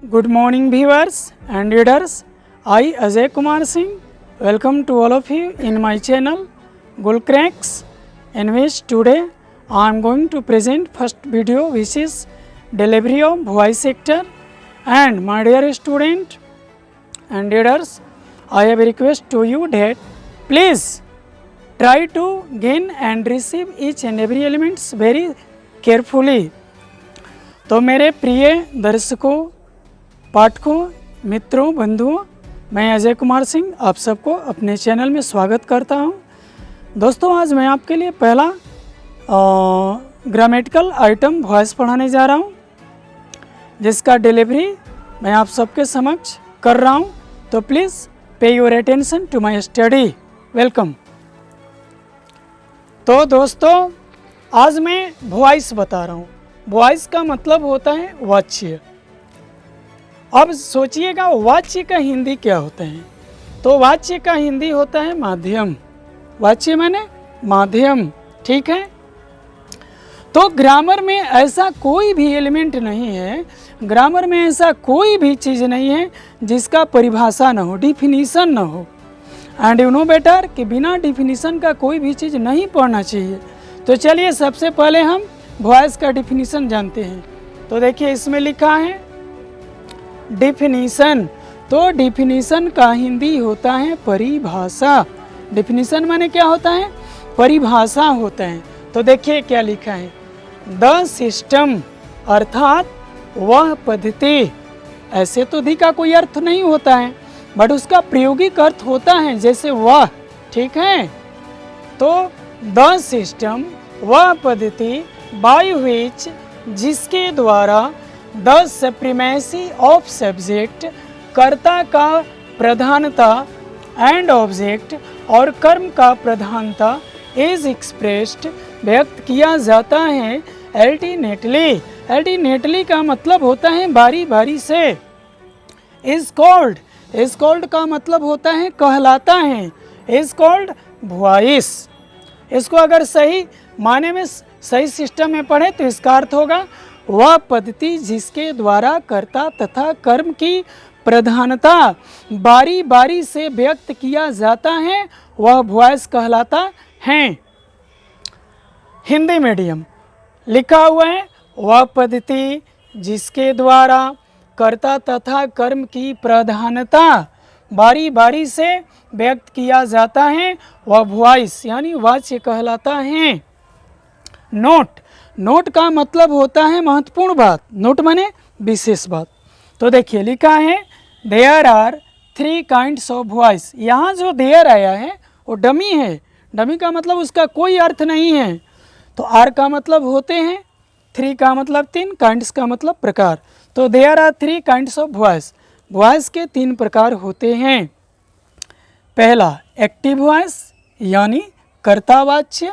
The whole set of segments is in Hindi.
Good morning viewers and readers. I Ajay Kumar Singh welcome to all of you in my channel Gulcracks, in which today I am going to present first video which is delivery of voice sector. And my dear student and readers, I have a request to you that please try to gain and receive each and every elements very carefully. तो मेरे प्रिय दर्शकों, पाठकों, मित्रों, बंधुओं, मैं अजय कुमार सिंह आप सबको अपने चैनल में स्वागत करता हूं। दोस्तों, आज मैं आपके लिए पहला ग्रामेटिकल आइटम वॉइस पढ़ाने जा रहा हूं, जिसका डिलीवरी मैं आप सबके समक्ष कर रहा हूं। तो please pay your attention to my study. Welcome. तो दोस्तों, आज मैं वॉइस बता रहा हूं। वॉइस का मतलब होता है वाच्य। अब सोचिएगा वाच्य का हिंदी क्या होता है। तो वाच्य का हिंदी होता है माध्यम। वाच्य माने माध्यम, ठीक है। तो ग्रामर में ऐसा कोई भी एलिमेंट नहीं है, ग्रामर में ऐसा कोई भी चीज़ नहीं है जिसका परिभाषा न हो, डिफिनीसन न हो। एंड यू नो बेटर कि बिना डिफिनीसन का कोई भी चीज़ नहीं पढ़ना चाहिए। तो चलिए सबसे पहले हम वॉइस का डिफिनीसन जानते हैं। तो देखिए इसमें लिखा है डिफिनीसन। तो डिफिनीसन का हिंदी होता है परिभाषा। डिफिनीसन माने क्या होता है? परिभाषा होता है। तो देखिए क्या लिखा है, द सिस्टम अर्थात वह पद्धति। ऐसे तो दी का कोई अर्थ नहीं होता है, बट उसका प्रायोगिक अर्थ होता है, जैसे वह, ठीक है। तो द सिस्टम वह पद्धति बाय व्हिच जिसके द्वारा द सप्रीमेसी ऑफ सब्जेक्ट कर्ता का प्रधानता एंड ऑब्जेक्ट और कर्म का प्रधानता इज एक्सप्रेस्ड व्यक्त किया जाता है अल्टरनेटली। अल्टरनेटली का मतलब होता है बारी बारी से। इज कॉल्ड, इज कॉल्ड का मतलब होता है कहलाता है। Is called voice. इसको अगर सही माने में सही सिस्टम में पढ़े तो इसका अर्थ होगा वह पद्धति जिसके द्वारा कर्ता तथा कर्म की प्रधानता बारी बारी से व्यक्त किया जाता है, वह वॉइस कहलाता है। हिंदी मीडियम लिखा हुआ है वह पद्धति जिसके द्वारा कर्ता तथा कर्म की प्रधानता बारी बारी से व्यक्त किया जाता है, वह वॉइस यानी वाच्य कहलाता है। नोट, नोट का मतलब होता है महत्वपूर्ण बात। नोट माने विशेष बात। तो देखिए लिखा है there are 3 kinds of voice. यहाँ जो देयर आया है वो डमी है। डमी का मतलब उसका कोई अर्थ नहीं है। तो आर का मतलब होते हैं, 3 का मतलब 3, काइंड्स का मतलब प्रकार। तो there are 3 kinds of voice. Voice के 3 प्रकार होते हैं। पहला एक्टिव वॉइस यानी कर्तावाच्य,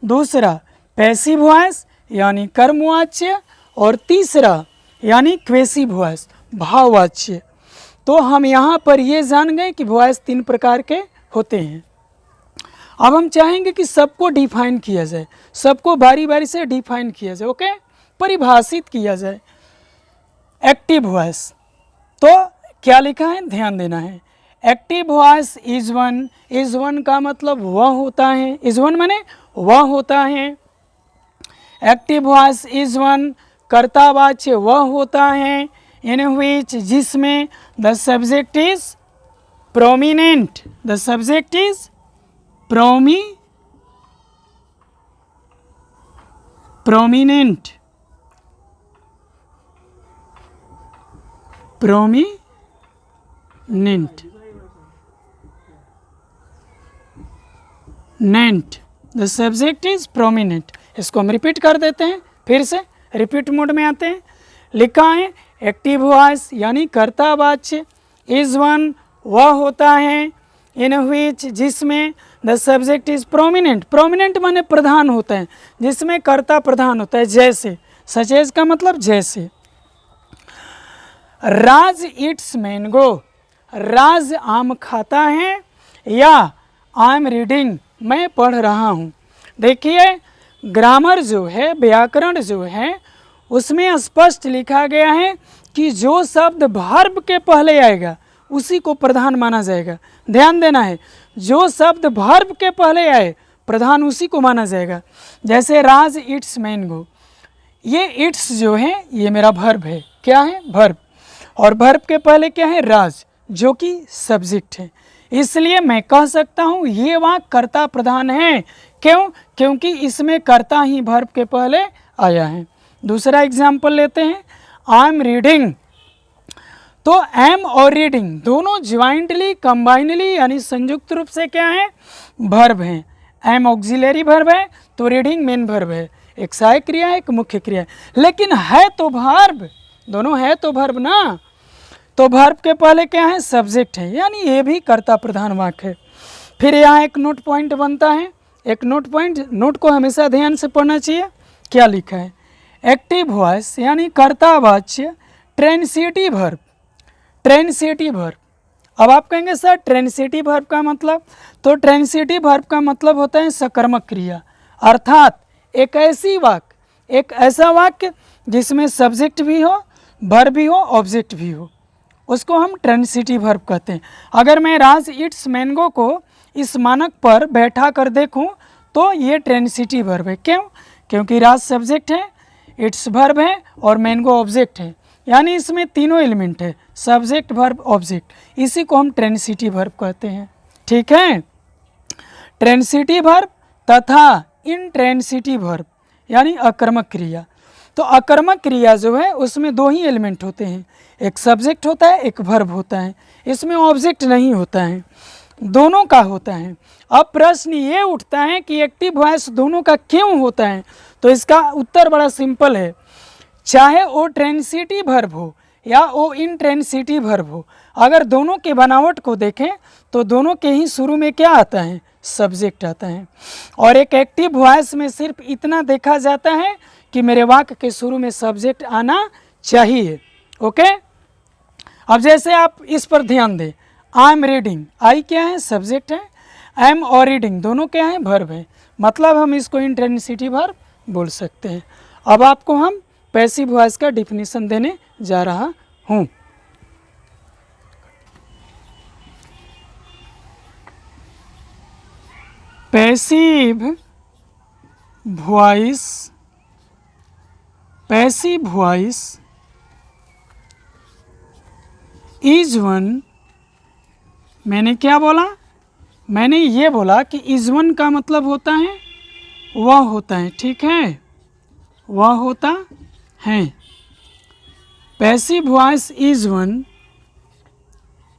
दूसरा पैसिव वॉइस यानी कर्मवाच्य, और तीसरा यानी क्वेसिव वॉइस भाववाच्य। तो हम यहाँ पर ये जान गए कि वॉइस 3 प्रकार के होते हैं। अब हम चाहेंगे कि सबको डिफाइन किया जाए, सबको बारी बारी से डिफाइन किया जाए, ओके, परिभाषित किया जाए। एक्टिव वॉइस, तो क्या लिखा है ध्यान देना है। Active voice is one. Is one का मतलब वह होता है। इज वन माने वह होता है। एक्टिव वॉइस इज वन कर्तावाच्य वह होता है, इन व्हिच जिसमें the subject is prominent. The subject is prominent. नेंट, द सब्जेक्ट इज प्रोमिनेंट। इसको हम रिपीट कर देते हैं, फिर से रिपीट मोड में आते हैं। लिखा है एक्टिव वॉइस यानी कर्तावाच्य, इज वन वह होता है, इन व्हिच जिसमें the subject is prominent. Prominent माने प्रधान होता है, जिसमें कर्ता प्रधान होता है। जैसे, सचेज का मतलब जैसे। राज इट्स मैंगो, राज आम खाता है, या आई एम रीडिंग मैं पढ़ रहा हूँ। देखिए ग्रामर जो है, व्याकरण जो है, उसमें स्पष्ट लिखा गया है कि जो शब्द वर्ब के पहले आएगा उसी को प्रधान माना जाएगा। ध्यान देना है, जो शब्द वर्ब के पहले आए प्रधान उसी को माना जाएगा। जैसे राज इट्स मैंगो, ये इट्स जो है ये मेरा वर्ब है। क्या है? वर्ब। और वर्ब के पहले क्या है? राज, जो कि सब्जेक्ट है। इसलिए मैं कह सकता हूँ ये वाक्य कर्ता प्रधान है। क्यों? क्योंकि इसमें कर्ता ही वर्ब के पहले आया है। दूसरा एग्जाम्पल लेते हैं, आई एम रीडिंग। तो एम और रीडिंग दोनों ज्वाइंटली कंबाइनली यानी संयुक्त रूप से क्या है? वर्ब हैं। एम ऑक्सिलरी वर्ब है तो रीडिंग मेन वर्ब है। एक सहायक क्रिया है, एक मुख्य क्रिया है, लेकिन है तो वर्ब, दोनों है तो वर्ब ना। तो वर्ब के पहले क्या है? सब्जेक्ट है, यानी ये भी कर्ता प्रधान वाक्य है। फिर यहाँ एक नोट पॉइंट बनता है, एक नोट पॉइंट, नोट को हमेशा ध्यान से पढ़ना चाहिए। क्या लिखा है? एक्टिव वॉइस यानी कर्तावाच्य ट्रांसिटिव वर्ब। ट्रांसिटिव वर्ब, अब आप कहेंगे सर ट्रांसिटिव वर्ब का मतलब, तो ट्रांसिटिव वर्ब का मतलब होता है सकर्मक क्रिया, अर्थात एक ऐसी वाक्य, एक ऐसा वाक्य जिसमें सब्जेक्ट भी हो, वर्ब भी हो, ऑब्जेक्ट भी हो, उसको हम ट्रांसिटिव वर्ब कहते हैं। अगर मैं राज इट्स मैंगो को इस मानक पर बैठा कर देखूं तो ये ट्रांसिटिव वर्ब है। क्यों? क्योंकि राज सब्जेक्ट है, इट्स वर्ब है और मैंगो ऑब्जेक्ट है, यानी इसमें तीनों एलिमेंट है, सब्जेक्ट वर्ब ऑब्जेक्ट। इसी को हम ट्रांसिटिव वर्ब कहते हैं। ठीक है, ट्रांसिटिव वर्ब तथा इनट्रांसिटिव वर्ब यानी अकर्मक क्रिया। तो अकर्मक क्रिया जो है उसमें दो ही एलिमेंट होते हैं, एक सब्जेक्ट होता है, एक वर्ब होता है, इसमें ऑब्जेक्ट नहीं होता है, दोनों का होता है। अब प्रश्न ये उठता है कि एक्टिव वॉइस दोनों का क्यों होता है? तो इसका उत्तर बड़ा सिंपल है, चाहे वो ट्रांसिटिव वर्ब हो या वो इनट्रांसिटिव वर्ब हो, अगर दोनों के बनावट को देखें तो दोनों के ही शुरू में क्या आता है? सब्जेक्ट आता है। और एक एक्टिव वॉइस में सिर्फ इतना देखा जाता है कि मेरे वाक्य के शुरू में सब्जेक्ट आना चाहिए। ओके, अब जैसे आप इस पर ध्यान दें, आई एम रीडिंग, आई क्या है? सब्जेक्ट है, एम और रीडिंग दोनों क्या है? वर्ब है, मतलब हम इसको इंट्रांसिटिव वर्ब बोल सकते हैं। अब आपको हम पैसिव वॉइस का डिफिनीशन देने जा रहा हूँ। Passive voice, passive voice is one, मैंने क्या बोला? मैंने ये बोला कि इज वन का मतलब होता है वह होता है। ठीक है, वह होता है। Passive voice is one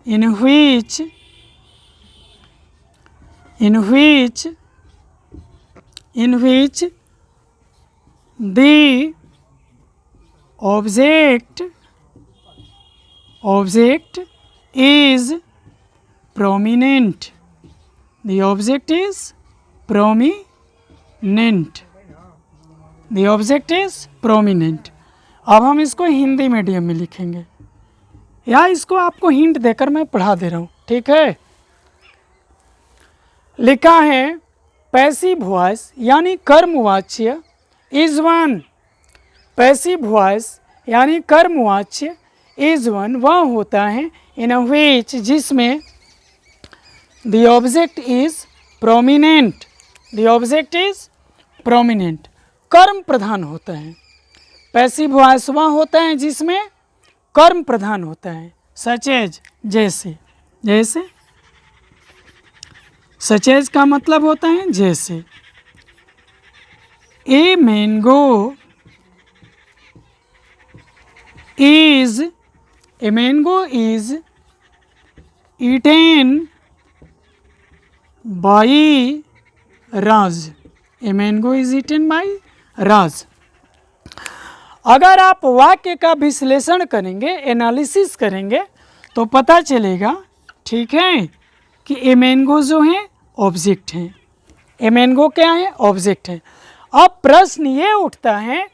in which the object is prominent. The object is prominent. The object is prominent. अब हम इसको हिंदी मीडियम में लिखेंगे, या इसको आपको हिंट देकर मैं पढ़ा दे रहा हूँ। ठीक है, लिखा है पैसिव वॉइस यानी कर्मवाच्य इज वन। पैसिव वॉइस यानी कर्मवाच्य इज वन वह होता है इन व्हिच जिसमें the object is prominent. The object is prominent, कर्म प्रधान होता है। पैसिव वॉइस वह होता है जिसमें कर्म प्रधान होता है, सच एज जैसे, जैसे सचेज का मतलब होता है जैसे। A mango is eaten by Raj. A mango is eaten by Raj. अगर आप वाक्य का विश्लेषण करेंगे, एनालिसिस करेंगे, तो पता चलेगा, ठीक है, कि ए मैंगो जो है ऑब्जेक्ट है। ए मैंगो क्या है? ऑब्जेक्ट है। अब प्रश्न ये उठता है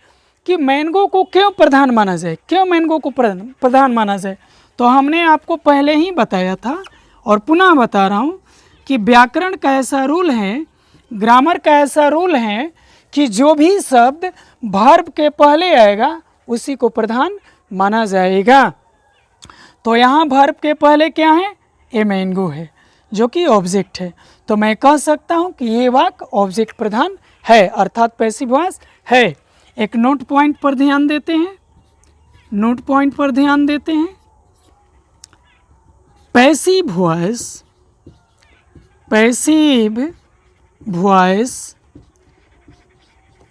कि मैंगो को क्यों प्रधान माना जाए, क्यों मैंगो को प्रधान माना जाए? तो हमने आपको पहले ही बताया था और पुनः बता रहा हूँ कि व्याकरण का ऐसा रूल है, ग्रामर का ऐसा रूल है कि जो भी शब्द वर्ब के पहले आएगा उसी को प्रधान माना जाएगा। तो यहाँ वर्ब के पहले क्या है? ए मैंगो है जो कि ऑब्जेक्ट है। तो मैं कह सकता हूँ कि ये वाक्य ऑब्जेक्ट प्रधान है, अर्थात पैसिव वॉइस है। एक नोट पॉइंट पर ध्यान देते हैं, नोट पॉइंट पर ध्यान देते हैं। पैसिव वॉइस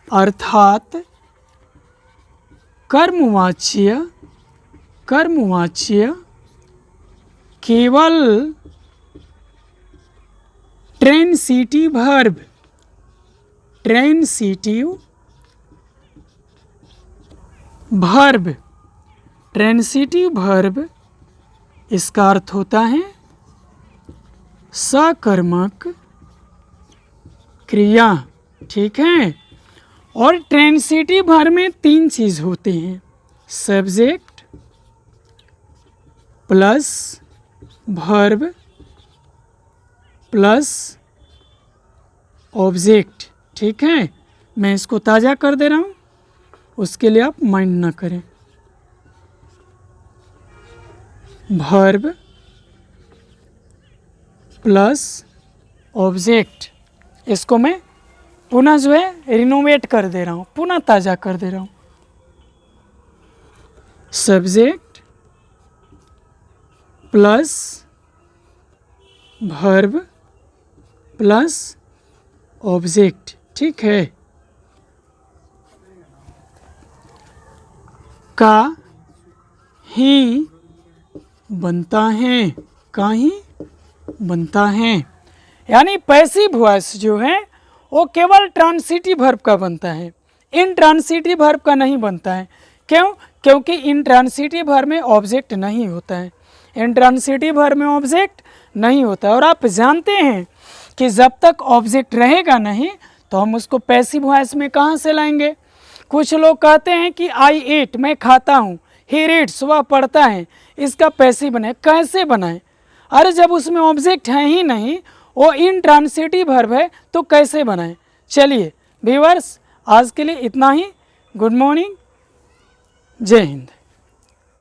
अर्थात कर्मवाच्य केवल ट्रांसिटिव वर्ब इसका अर्थ होता है सकर्मक क्रिया। ठीक है, और ट्रांसिटिव वर्ब में 3 चीज होते हैं, subject plus verb plus object. ठीक है, मैं इसको ताज़ा कर दे रहा हूँ, उसके लिए आप माइंड ना करें। वर्ब प्लस ऑब्जेक्ट, इसको मैं पुनः जो है रिनोवेट कर दे रहा हूँ, पुनः ताज़ा कर दे रहा हूँ। Subject plus verb plus object. ठीक है, का ही बनता है, का ही बनता है। यानी पैसिव वॉइस जो है वो केवल ट्रांसिटिव वर्ब का बनता है, इनट्रांसिटिव वर्ब का नहीं बनता है। क्यों? क्योंकि इनट्रांसिटिव वर्ब में ऑब्जेक्ट नहीं होता है, इनट्रांसिटिव वर्ब में ऑब्जेक्ट नहीं होता है। और आप जानते हैं कि जब तक ऑब्जेक्ट रहेगा नहीं तो हम उसको पैसिव वॉइस में कहाँ से लाएंगे? कुछ लोग कहते हैं कि आई एट, मैं खाता हूँ, ही रीड्स, वह पढ़ता है, इसका पैसिव बनाए। कैसे बनाए? अरे जब उसमें ऑब्जेक्ट है ही नहीं, वो इनट्रांसिटिव वर्ब है, तो कैसे बनाएं? चलिए व्यूअर्स, आज के लिए इतना ही। गुड मॉर्निंग, जय हिंद।